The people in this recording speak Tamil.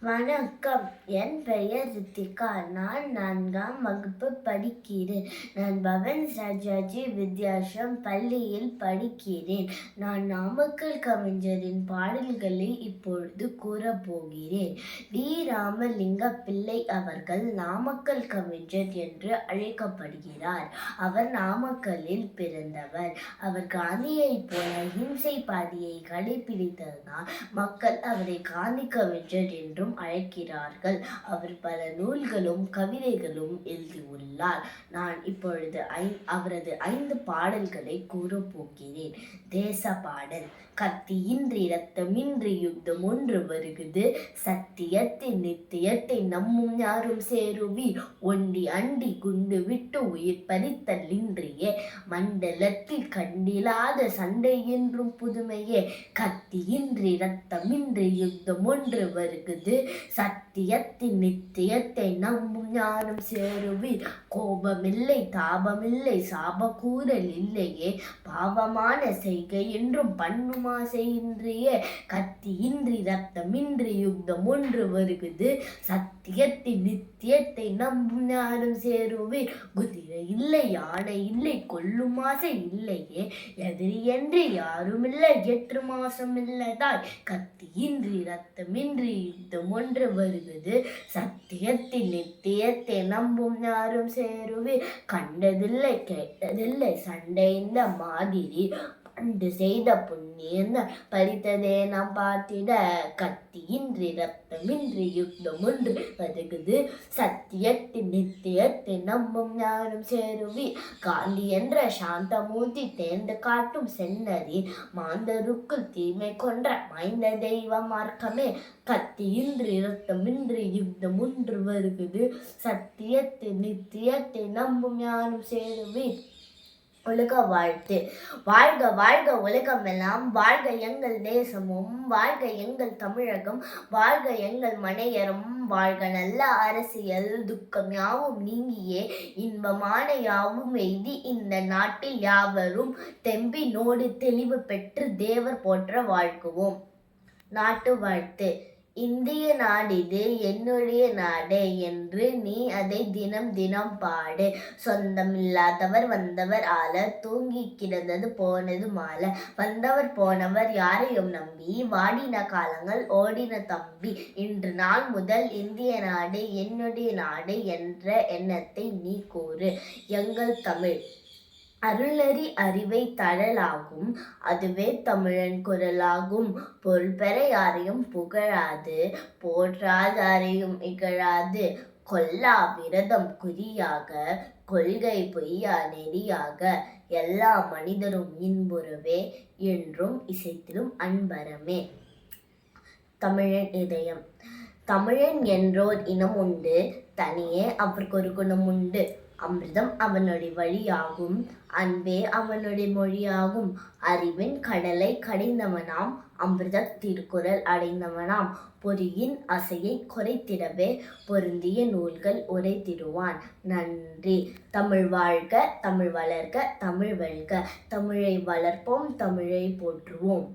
வணக்கம். என் பெயர் ரித்திகா. நான் 4ஆம் வகுப்பு படிக்கிறேன். நான் பவன்ஸ் ராஜாஜி வித்யாசம் பள்ளியில் படிக்கிறேன். நான் நாமக்கல் கவிஞரின் பாடல்களை இப்பொழுது கூறப்போகிறேன். டி. ராமலிங்க பிள்ளை அவர்கள் நாமக்கல் கவிஞர் என்று அழைக்கப்படுகிறார். அவர் நாமக்கல்லில் பிறந்தவர். அவர் காந்தியைப் போல அஹிம்சை பாதையை கடைபிடித்ததனால் மக்கள் அவரை காந்தி கவிஞர் என்றும் அழைக்கிறார்கள். அவர் பல நூல்களும் கவிதைகளும் எழுதியுள்ளார். நான் இப்பொழுது அவரது 5 பாடல்களை கூறப்போகிறேன். தேச பாடல். கத்தியின்றி இரத்தமின்றி யுத்தம் ஒன்று வருகுது, சத்தியத்தின் நித்தியத்தை நம்மும் யாரும் சேருவி, ஒண்டி அண்டி குண்டு விட்டு உயிர் பறித்தல் இன்றியே, மண்டலத்தில் கண்டிலாத சண்டை என்றும் புதுமையே, கத்தியின்றி இரத்தமின்றி யுத்தம் ஒன்று வருகுது, சத்தியத்தின் நித்தியத்தை நம்மும் யாரும் சேருவி, கோபமில்லை தாபமில்லை சாபக்கூறல் இல்லையே, பாவமான செய்கை என்றும் பண்ணும் ஆசையின்றியே, கத்தியின்றி இரத்தமின்றி யுத்தம் ஒன்று வருகுது, சத்தியத்தின் நித்தியத்தை நம்பும் யாரும் சேருவே, குதிரை இல்லை யானை இல்லை கொல்லும் ஆசை இல்லையே, எதிரி என்று யாரும் இல்லை எற்று மாசம் இல்லதாய், கத்தியின்றி இரத்தமின்றி யுத்தம் ஒன்று வருகுது, சத்தியத்தின் நித்தியத்தை நம்பும் யாரும் சேருவே, கண்டதில்லை கேட்டதில்லை சண்டை இந்த மாதிரி, அன்று செய்த புண்ணியம் பறித்ததே நாம் பார்த்திட, கத்தியின்றி இரத்தமின்றி யுத்தம் ஒன்று வருகுது, சத்தியத்தின் நித்தியத்தை நம்பும் யாரும் சேருவி, காந்தி என்ற சாந்தமூர்த்தி தேர்ந்து காட்டும் சென்னதி, மாந்தருக்குள் தீமை கொன்ற மைந்த தெய்வ மார்க்கமே, கத்தியின்றி இரத்தமின்றி யுத்தம் ஒன்று வருகுது, சத்தியத்தின் நித்தியத்தை நம்பும் யாரும் சேருவி. உலக வாழ்த்து. வாழ்க வாழ்க உலகமெல்லாம், வாழ்க எங்கள் தேசமும், வாழ்க எங்கள் தமிழகம், வாழ்க எங்கள் மனையரும், வாழ்க நல்ல அரசியல், துக்கம் யாவும் நீங்கியே இன்பமான யாவும் எய்தி இந்த நாட்டில் யாவரும் தெம்பினோடு தெளிவு பெற்று தேவர் போற்ற வாழ்க்குவோம். நாட்டு வாழ்த்து. இந்திய நாடிது என்னுடைய நாடு என்று நீ அதை தினம் தினம் பாடு, சொந்தமில்லாதவர் வந்தவர் ஆள, தூங்கி கிடந்தது போனது மால, வந்தவர் போனவர் யாரையும் நம்பி, வாடின காலங்கள் ஓடின தம்பி, இன்று நாள் முதல் இந்திய நாடு என்னுடைய நாடு என்ற எண்ணத்தை நீ கூறு. எங்கள் தமிழ் அருளறி அறிவை தழலாகும், அதுவே தமிழன் குரலாகும், பொருள் பெற யாரையும் புகழாது, போற்றாதாரையும் இகழாது, கொல்லா விரதம் குறியாக, கொள்கை பொய்யா நெறியாக, எல்லா மனிதரும் இன்புறவே, என்றும் இசைத்திடும் அன்பரமே. தமிழன் இதயம். தமிழன் என்றோர் இனம் உண்டு, தனியே அவருக்கு ஒரு குணம் உண்டு, அமிர்தம் அவனுடைய வழியாகும், அன்பே அவனுடைய மொழியாகும், அறிவின் கடலை கடைந்தவனாம், அமிர்த திருக்குறள் அடைந்தவனாம், பொறியின் அசையை குறைத்திடவே பொருந்திய நூல்கள் உரைத்திடுவான். நன்றி. தமிழ் வாழ்க, தமிழ் வளர்க, தமிழ் வெல்க, தமிழை வளர்ப்போம், தமிழை போற்றுவோம்.